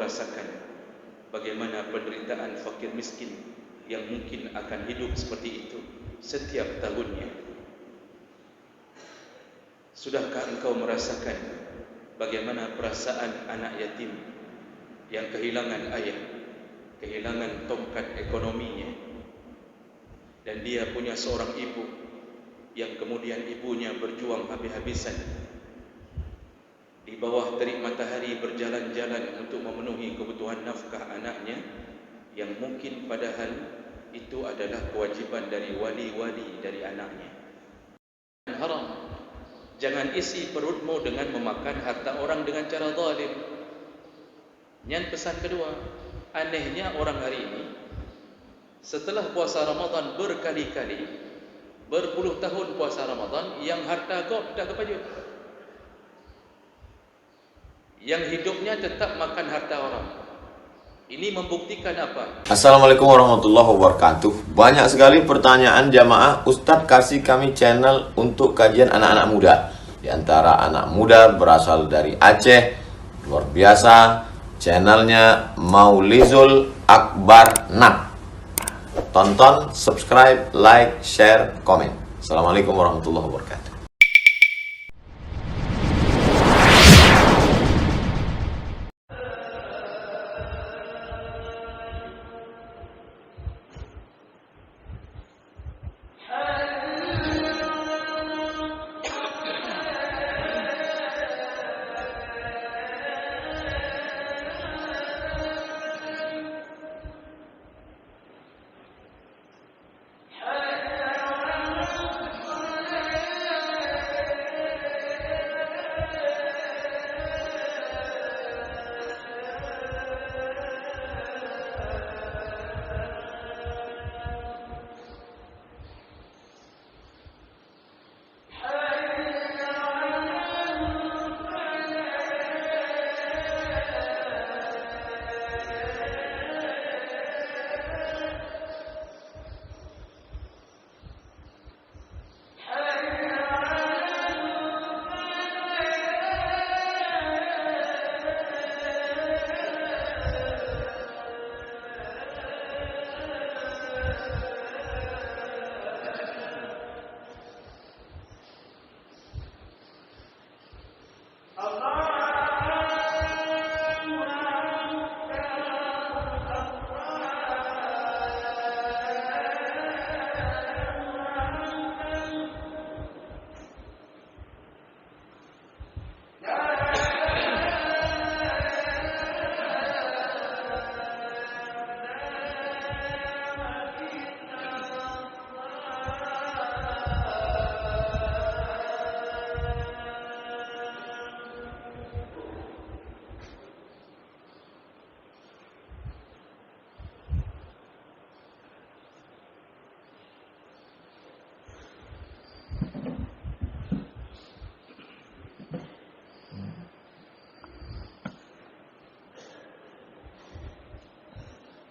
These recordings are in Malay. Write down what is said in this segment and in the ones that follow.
merasakan bagaimana penderitaan fakir miskin yang mungkin akan hidup seperti itu setiap tahunnya? Sudahkah engkau merasakan bagaimana perasaan anak yatim yang kehilangan ayah, kehilangan tongkat ekonominya, dan dia punya seorang ibu yang kemudian ibunya berjuang habis-habisan di bawah terik matahari berjalan-jalan untuk memenuhi kebutuhan nafkah anaknya, yang mungkin padahal itu adalah kewajiban dari wali-wali dari anaknya. Haram. Jangan isi perutmu dengan memakan harta orang dengan cara zalim. Yang pesan kedua, anehnya orang hari ini setelah puasa Ramadan berkali-kali, berpuluh tahun puasa Ramadan, yang harta kau tak kepaju, yang hidupnya tetap makan harta orang. Ini membuktikan apa? Assalamualaikum warahmatullahi wabarakatuh. Banyak sekali pertanyaan jamaah, Ustadz kasih kami channel untuk kajian anak-anak muda. Di antara anak muda berasal dari Aceh, luar biasa, channelnya Maulizul Akbar Nak. Tonton, subscribe, like, share, komen. Assalamualaikum warahmatullahi wabarakatuh.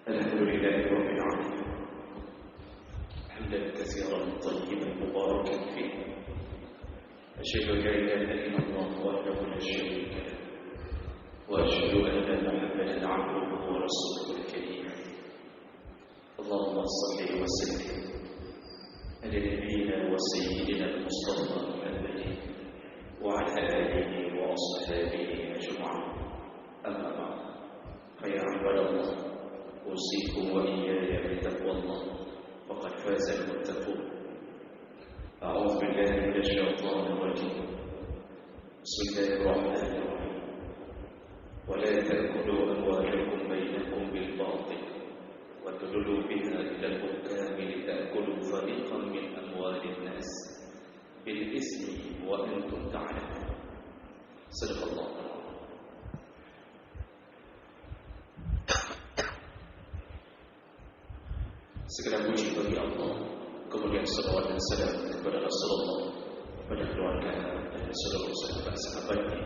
Alhamdulillahi Rabbil Alamin, hamdan katsiran tayyiban mubarakan fihi. Asyhadu an la ilaha illallah wahdahu la syarika lah, wa asyhadu anna Muhammadan 'abduhu wa rasuluhu al-karim. Allahumma shalli wa sallim ala nabiyyina wa sayyidina al-Mustafa Muhammadin wa ala alihi wa ashabihi ajma'in. Amma ba'd. Fa ya ibadallah, أوصيكم وإياي بتقوى الله فقد فاز المتقون. أعوذ بالله من الشيطان الرجيم. بسم الله الرحمن الرحيم. ولا تأكلوا أموالكم بينكم بالباطل وتدلوا بها إلى الحكام لتأكلوا فريقا من أموال الناس بالإثم وأنتم تعلمون. صدق الله العظيم. Segala puji bagi Allah, kemudian salawat dan salam kepada Rasulullah, kepada keluarga dan seluruh sahabat-sahabatnya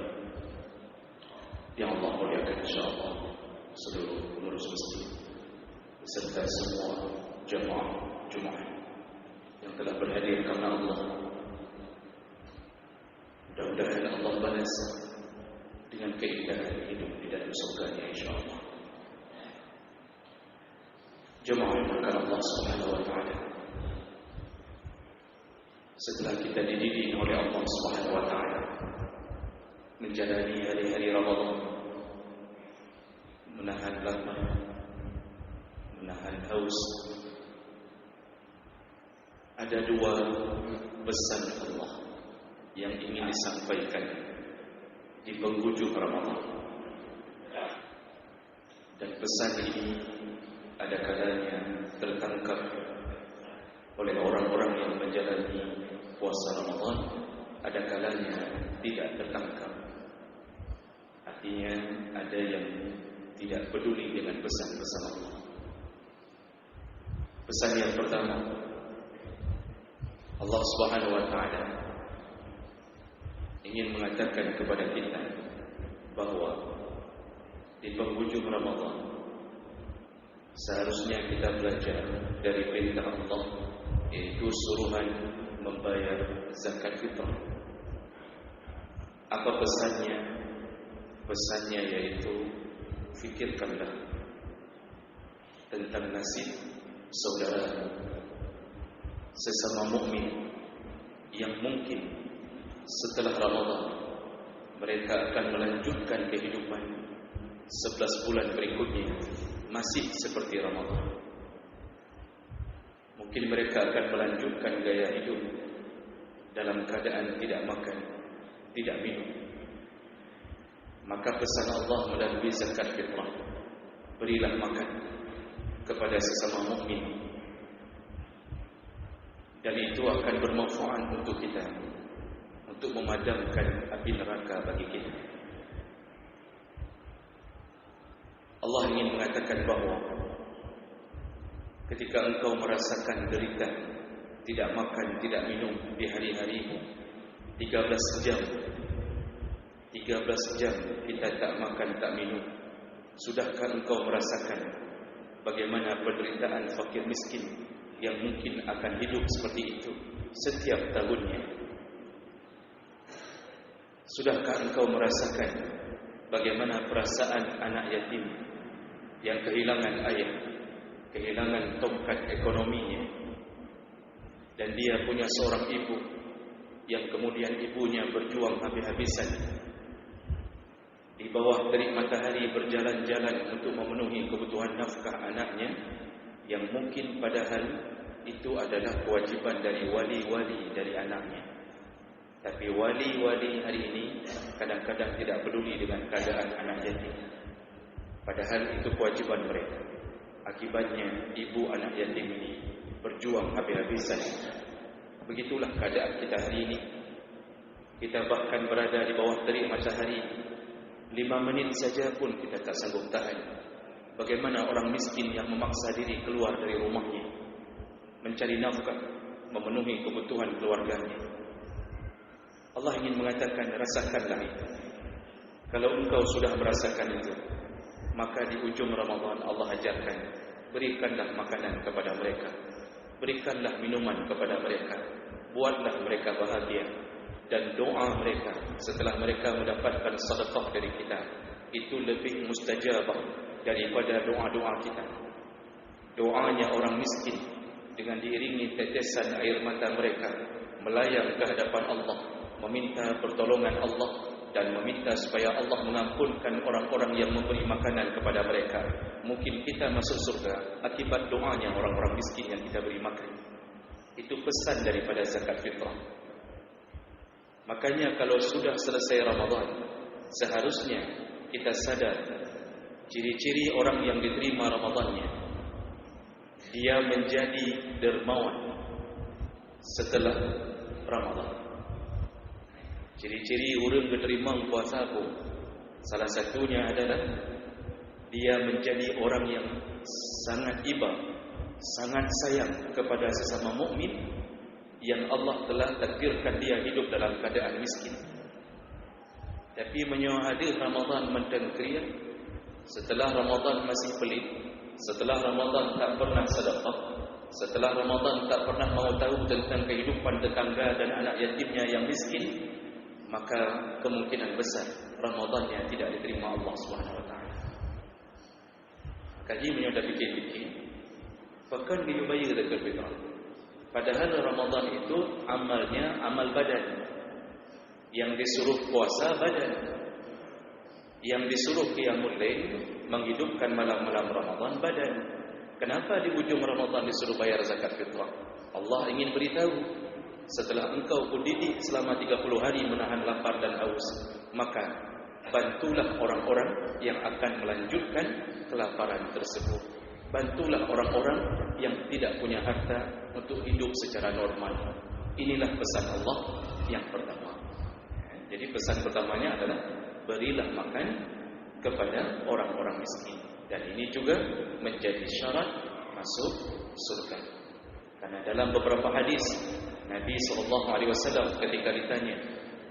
yang Allah muliakan, insyaallah, seluruh pengurus masjid beserta semua jamaah Jumat yang telah berhadir karena Allah. Mudah-mudahan Allah balas dengan keindahan hidup di dalam surga-Nya, insyaallah. Jemaah yang dimuliakan Allah Subhanahu wa taala. Setelah kita dididik oleh Allah Subhanahu wa taala menjalani hari-hari Ramadan, menahan lapar, menahan haus, ada dua pesan Allah yang ingin disampaikan di penghujung Ramadan. Dan pesan ini ada kalanya tertangkap oleh orang-orang yang menjalani puasa Ramadan, ada kalanya tidak tertangkap. Artinya ada yang tidak peduli dengan pesan-pesan Allah. Pesan yang pertama, Allah Subhanahu wa taala ingin mengatakan kepada kita bahwa di penghujung Ramadan seharusnya kita belajar dari perintah Allah, yaitu suruhan membayar zakat fitrah. Apa pesannya? Pesannya yaitu fikirkanlah tentang nasib saudara sesama mukmin yang mungkin setelah Ramadan mereka akan melanjutkan kehidupan 11 bulan berikutnya masih seperti Ramadan. Mungkin mereka akan melanjutkan gaya hidup dalam keadaan tidak makan, tidak minum. Maka pesan Allah melalui zakat fitrah, berilah makan kepada sesama mukmin, dan itu akan bermanfaat untuk kita, untuk memadamkan api neraka bagi kita. Allah ingin mengatakan bahawa ketika engkau merasakan derita, tidak makan, tidak minum di hari-harimu, 13 jam kita tak makan, tak minum. Sudahkah engkau merasakan bagaimana penderitaan fakir miskin yang mungkin akan hidup seperti itu setiap tahunnya? Sudahkah engkau merasakan bagaimana perasaan anak yatim yang kehilangan ayah, kehilangan tongkat ekonominya, dan dia punya seorang ibu yang kemudian ibunya berjuang habis-habisan di bawah terik matahari, berjalan-jalan untuk memenuhi kebutuhan nafkah anaknya, yang mungkin padahal itu adalah kewajiban dari wali-wali dari anaknya. Tapi wali-wali hari ini kadang-kadang tidak peduli dengan keadaan anak yatim, padahal itu kewajiban mereka. Akibatnya ibu anak yatim ini berjuang habis-habisan. Begitulah keadaan kita hari ini. Kita bahkan berada di bawah terik matahari 5 menit saja pun kita tak sanggup tahan. Bagaimana orang miskin yang memaksa diri keluar dari rumahnya mencari nafkah, memenuhi kebutuhan keluarganya. Allah ingin mengatakan, rasakanlah itu. Kalau engkau sudah merasakan itu, maka di ujung Ramadan Allah ajarkan, berikanlah makanan kepada mereka, berikanlah minuman kepada mereka, buatlah mereka bahagia. Dan doa mereka setelah mereka mendapatkan sedekah dari kita itu lebih mustajabah daripada doa-doa kita. Doanya orang miskin dengan diiringi tetesan air mata mereka melayang ke hadapan Allah, meminta pertolongan Allah dan meminta supaya Allah mengampunkan orang-orang yang memberi makanan kepada mereka. Mungkin kita masuk surga akibat doanya orang-orang miskin yang kita beri makan. Itu pesan daripada zakat fitrah. Makanya kalau sudah selesai Ramadan, seharusnya kita sadar ciri-ciri orang yang diterima Ramadannya. Dia menjadi dermawan setelah Ramadan. Ciri-ciri orang diterima puasa pun salah satunya adalah dia menjadi orang yang sangat iba, sangat sayang kepada sesama mukmin yang Allah telah takdirkan dia hidup dalam keadaan miskin. Tapi menyohadir Ramadan mentengkriak, setelah Ramadan masih pelit, setelah Ramadan tak pernah sedekah, setelah Ramadan tak pernah mau tahu tentang kehidupan tetangga dan anak yatimnya yang miskin, maka kemungkinan besar Ramadannya tidak diterima Allah SWT. Kaji menyodah fikir-fikir, Bahkan diubayi zakatul fitrah. Padahal Ramadan itu amalnya amal badan. Yang disuruh puasa badan. Yang disuruh qiyamul lail, menghidupkan malam-malam Ramadan badan. Kenapa di ujung Ramadan disuruh bayar zakat fitrah? Allah ingin beritahu, setelah engkau kudidik selama 30 hari menahan lapar dan haus, maka bantulah orang-orang yang akan melanjutkan kelaparan tersebut. Bantulah orang-orang yang tidak punya harta untuk hidup secara normal. Inilah pesan Allah yang pertama. Jadi pesan pertamanya adalah berilah makan kepada orang-orang miskin. Dan ini juga menjadi syarat masuk surga. Karena dalam beberapa hadis Nabi SAW ketika ditanya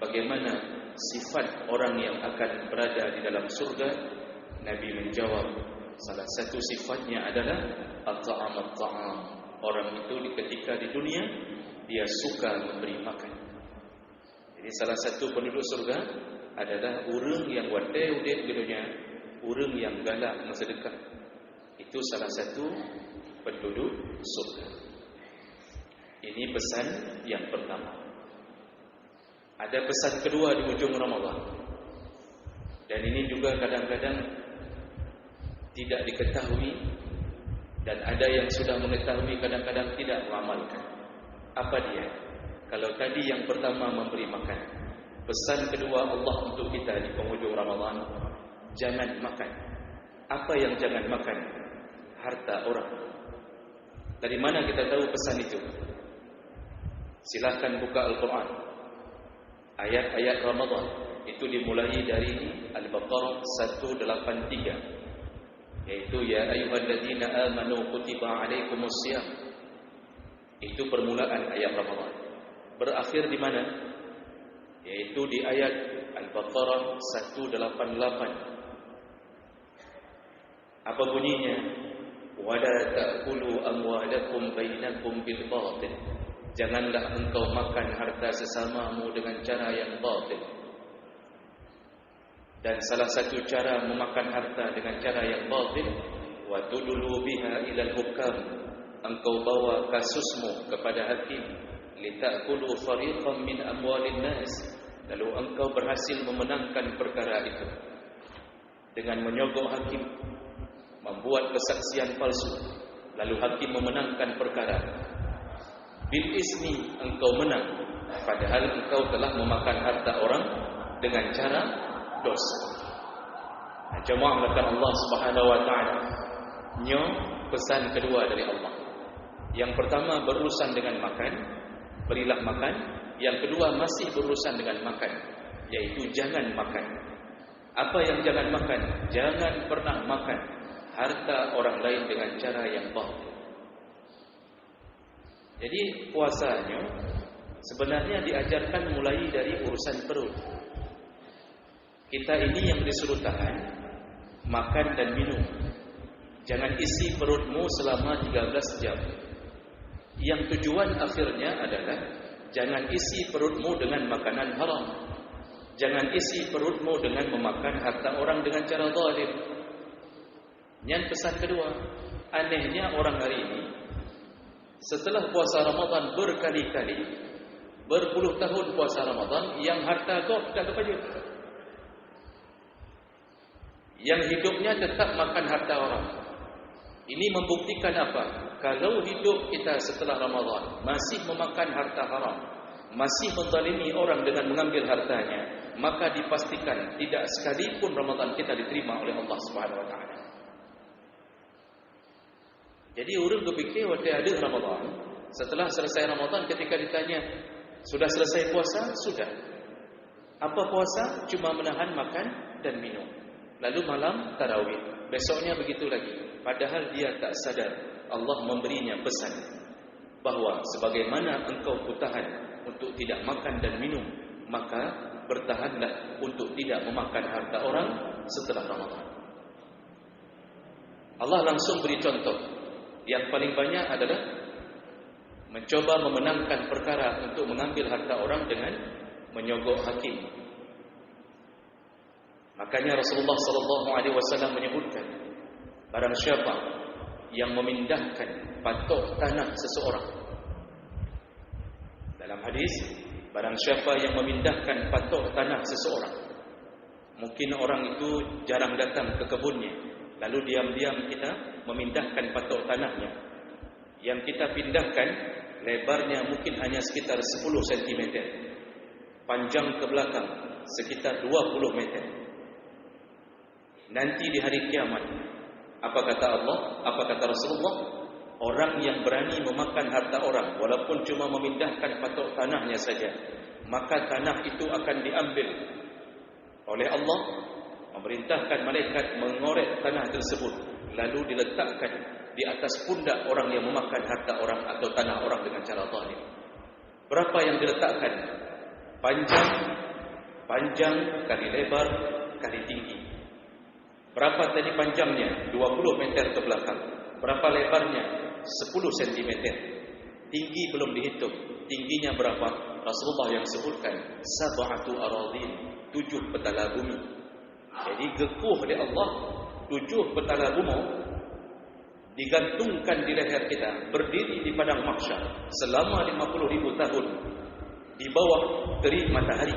bagaimana sifat orang yang akan berada di dalam surga, Nabi menjawab, salah satu sifatnya adalah at-ta'am. Orang itu ketika di dunia dia suka memberi makan. Jadi salah satu penduduk surga adalah orang yang wadai udah di dunia, orang yang galak bersedekah. Itu salah satu penduduk surga. Ini pesan yang pertama. Ada pesan kedua di ujung Ramadan. Dan ini juga kadang-kadang tidak diketahui, dan ada yang sudah mengetahui kadang-kadang tidak mengamalkan. Apa dia? Kalau tadi yang pertama memberi makan, pesan kedua Allah untuk kita di penghujung Ramadan, jangan makan. Apa yang jangan makan? Harta orang. Dari mana kita tahu pesan itu? Silakan buka Al-Quran. Ayat-ayat Ramadan itu dimulai dari Al-Baqarah 183, yaitu ya ayyuhalladzina amanu kutiba alaikumusiyam. Itu permulaan ayat Ramadan. Berakhir di mana? Yaitu di ayat Al-Baqarah 188. Apa bunyinya? Wala ta'kulu amwalakum bainakum bil batil. Janganlah engkau makan harta sesamamu dengan cara yang batil. Dan salah satu cara memakan harta dengan cara yang batil, wa tudlu biha ilal hukam. Engkau bawa kasusmu kepada hakim, litakulu fariqan min amwalin nas. Lalu engkau berhasil memenangkan perkara itu dengan menyogok hakim, membuat kesaksian palsu, lalu hakim memenangkan perkara. Bil ismi, engkau menang, padahal engkau telah memakan harta orang dengan cara dosa. Jemaah melakukan Allah Subhanahu wa taala. Nyo pesan kedua dari Allah. Yang pertama berurusan dengan makan, berilah makan. Yang kedua masih berurusan dengan makan, yaitu jangan makan. Apa yang jangan makan? Jangan pernah makan harta orang lain dengan cara yang batil. Jadi puasanya sebenarnya diajarkan mulai dari urusan perut. Kita ini yang disuruh tahan makan dan minum. Jangan isi perutmu selama 13 jam. Yang tujuan akhirnya adalah jangan isi perutmu dengan makanan haram. Jangan isi perutmu dengan memakan harta orang dengan cara zalim. Yang pesan kedua, anehnya orang hari ini setelah puasa Ramadan berkali-kali, berpuluh tahun puasa Ramadan, yang harta gop tak kepajut, yang hidupnya tetap makan harta orang. Ini membuktikan apa? Kalau hidup kita setelah Ramadan masih memakan harta haram, masih menzalimi orang dengan mengambil hartanya, maka dipastikan tidak sekalipun Ramadan kita diterima oleh Allah Subhanahu wa taala. Jadi orang berfikir waktu ada Ramadan, setelah selesai Ramadan ketika ditanya, sudah selesai puasa? Sudah. Apa puasa? Cuma menahan makan dan minum. Lalu malam tarawih, besoknya begitu lagi. Padahal dia tak sadar Allah memberinya pesan bahawa sebagaimana engkau kutahan untuk tidak makan dan minum, maka bertahanlah untuk tidak memakan harta orang setelah Ramadan. Allah langsung beri contoh. Yang paling banyak adalah mencoba memenangkan perkara untuk mengambil harta orang dengan menyogok hakim. Makanya Rasulullah SAW menyebutkan, barang siapa yang memindahkan patok tanah seseorang. Dalam hadis, barang siapa yang memindahkan patok tanah seseorang, mungkin orang itu jarang datang ke kebunnya, lalu diam-diam kita memindahkan patok tanahnya. Yang kita pindahkan lebarnya mungkin hanya sekitar 10 cm, panjang ke belakang sekitar 20 meter. Nanti di hari kiamat, apa kata Allah, apa kata Rasulullah? Orang yang berani memakan harta orang, walaupun cuma memindahkan patok tanahnya saja, maka tanah itu akan diambil oleh Allah, memerintahkan malaikat mengorek tanah tersebut, lalu diletakkan di atas pundak orang yang memakan harta orang atau tanah orang dengan cara zalim. Berapa yang diletakkan? Panjang kali lebar kali tinggi. Berapa tadi panjangnya? 20 meter ke belakang. Berapa lebarnya? 10 cm. Tinggi belum dihitung. Tingginya berapa? Rasulullah yang sebutkan 7 aradin, 7 petala bumi. Jadi gekuh oleh Allah, 7 petala bumi digantungkan di leher kita, berdiri di padang mahsyar selama 50.000 tahun di bawah terik matahari.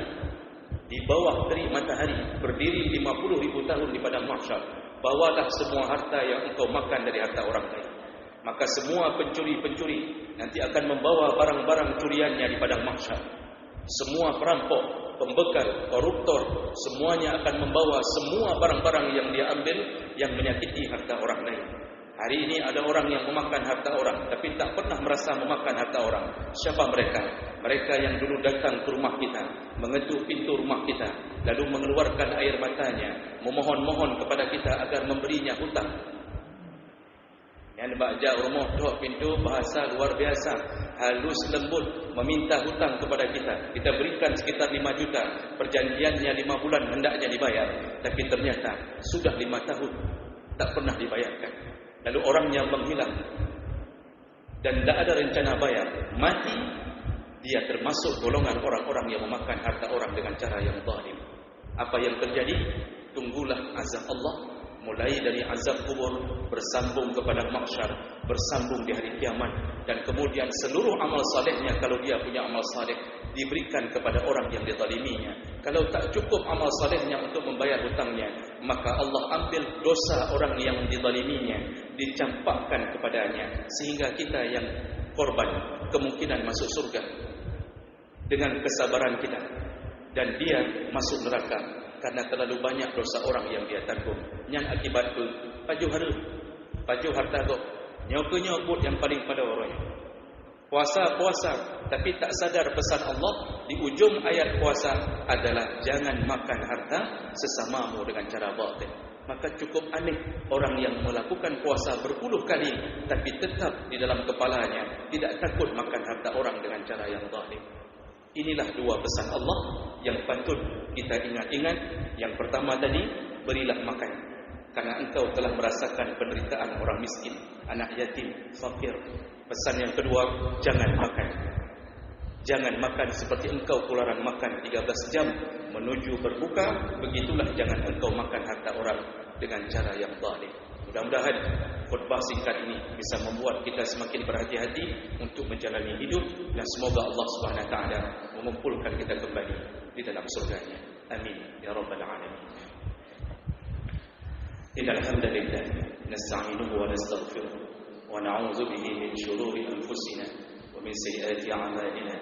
Di bawah terik matahari berdiri 50.000 tahun di padang mahsyar. Bawalah semua harta yang engkau makan dari harta orang lain. Maka semua pencuri-pencuri nanti akan membawa barang-barang curiannya di padang mahsyar. Semua perampok, pembekal, koruptor, semuanya akan membawa semua barang-barang yang dia ambil yang menyakiti harta orang lain. Hari ini ada orang yang memakan harta orang tapi tak pernah merasa memakan harta orang. Siapa mereka? Mereka yang dulu datang ke rumah kita, mengetuk pintu rumah kita, lalu mengeluarkan air matanya, memohon-mohon kepada kita agar memberinya hutang. Yang bajak rumah dok pintu, bahasa luar biasa, halus lembut, meminta hutang kepada kita. Kita berikan sekitar 5 juta, perjanjiannya 5 bulan hendaknya dibayar, tapi ternyata sudah 5 tahun tak pernah dibayarkan. Lalu orangnya menghilang dan tidak ada rencana bayar, mati. Dia termasuk golongan orang-orang yang memakan harta orang dengan cara yang zalim. Apa yang terjadi? Tunggulah azab Allah, mulai dari azab kubur, bersambung kepada mahsyar, bersambung di hari kiamat, dan kemudian seluruh amal salehnya, kalau dia punya amal saleh, diberikan kepada orang yang dizaliminya. Kalau tak cukup amal salehnya untuk membayar hutangnya, maka Allah ambil dosa orang yang dizaliminya, dicampakkan kepadanya, sehingga kita yang korban kemungkinan masuk surga dengan kesabaran kita, dan dia masuk neraka karena terlalu banyak dosa orang yang dia tanggung. Yang akibat tu paju harta tu nyok yang paling pada orangnya. Puasa tapi tak sadar pesan Allah di ujung ayat puasa adalah jangan makan harta sesamamu dengan cara batil. Maka cukup aneh orang yang melakukan puasa berpuluh kali tapi tetap di dalam kepalanya tidak takut makan harta orang dengan cara yang zalim. Inilah dua pesan Allah yang patut kita ingat-ingat. Yang pertama tadi, berilah makan karena engkau telah merasakan penderitaan orang miskin, anak yatim, fakir. Pesan yang kedua, jangan makan. Jangan makan seperti engkau keluaran makan 13 jam menuju berbuka, begitulah jangan engkau makan harta orang dengan cara yang zalim. Mudah-mudahan khutbah singkat ini bisa membuat kita semakin berhati-hati untuk menjalani hidup, dan semoga Allah Subhanahu wa taala mengumpulkan kita kembali di dalam surganya. Amin ya rabbal alamin. Innal hamdalillah nasta'inuhu wa nastaghfiruh wa na'udzu bihi min shururi anfusina wa min sayyiati a'malina.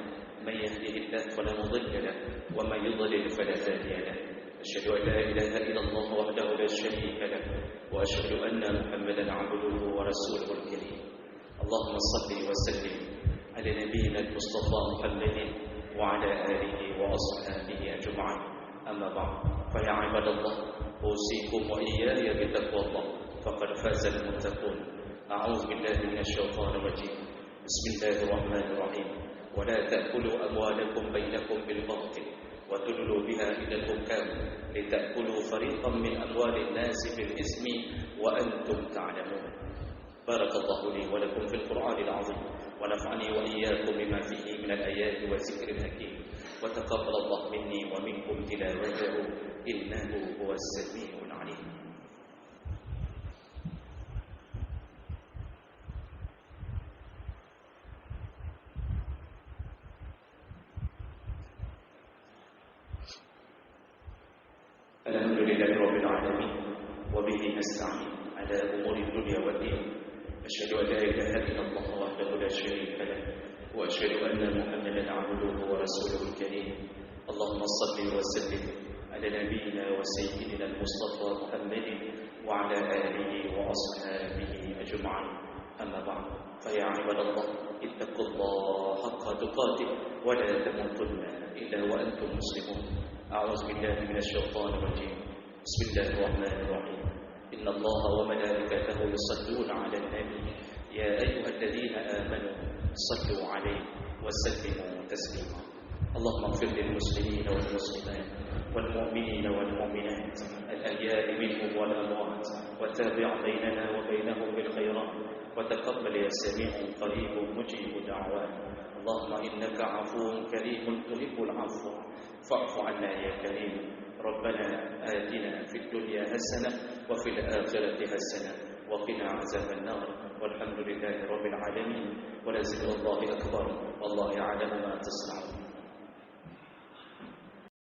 Man yahdihillahu fala mudilla lahu wa man yudlil fala hadiya lahu. أشهد أن لا إله إلا الله وحده لا شريك له وأشهد أن محمدا عبده ورسوله الكريم. اللهم صل وسلم على نبينا المصطفى محمد وعلى آله وأصحابه أجمعين. أما بعد فيا عباد الله أوصيكم وإياي بتقوى الله فقد فاز المتقون. أعوذ بالله من الشيطان الرجيم. بسم الله الرحمن الرحيم. ولا تأكلوا أموالكم بينكم بالباطل وتدلوا بها إلى الحكام لتأكلوا فريقا من أموال الناس بالإثم وأنتم تعلمون. بارك الله لي ولكم في القرآن العظيم ونفعني وإياكم بما فيه من الآيات والذكر الحكيم وتقبل الله مني ومنكم تلاوته إنه هو السميع العليم. الحمد لله رب العالمين وبه نستعين على أمور الدنيا والدين. أشهد أن لا إله إلا الله وحده لا شريك له وأشهد أن محمدا عبده ورسوله الكريم. اللهم صل وسلم على نبينا وسيدنا المصطفى محمد وعلى آله وأصحابه أجمعين. أما بعد، فيا عباد الله اتقوا الله حق تقاته ولا تموتن إلا وأنتم مسلمون. أعوذ بالله من الشيطان الرجيم. بسم الله الرحمن الرحيم. إن الله وملائكته يصلون على النبي يا أيها الذين آمنوا صلوا عليه وسلموا تسليما. اللهم اغفر للمسلمين والمسلمات والمؤمنين والمؤمنات الأحياء منهم والأموات، وتابع بيننا وبينهم بالخيرات، وتقبل يا سميع قريب مجيب دعوات. اللهم إنك عفو كريم تحب العفو فاعف عنا يا كريم. ربنا آتنا في الدنيا حسنة وفي الآخرة حسنة وقنا عذاب النار. والحمد لله رب العالمين، ولذكر الله أكبر والله يعلم ما تصنعون.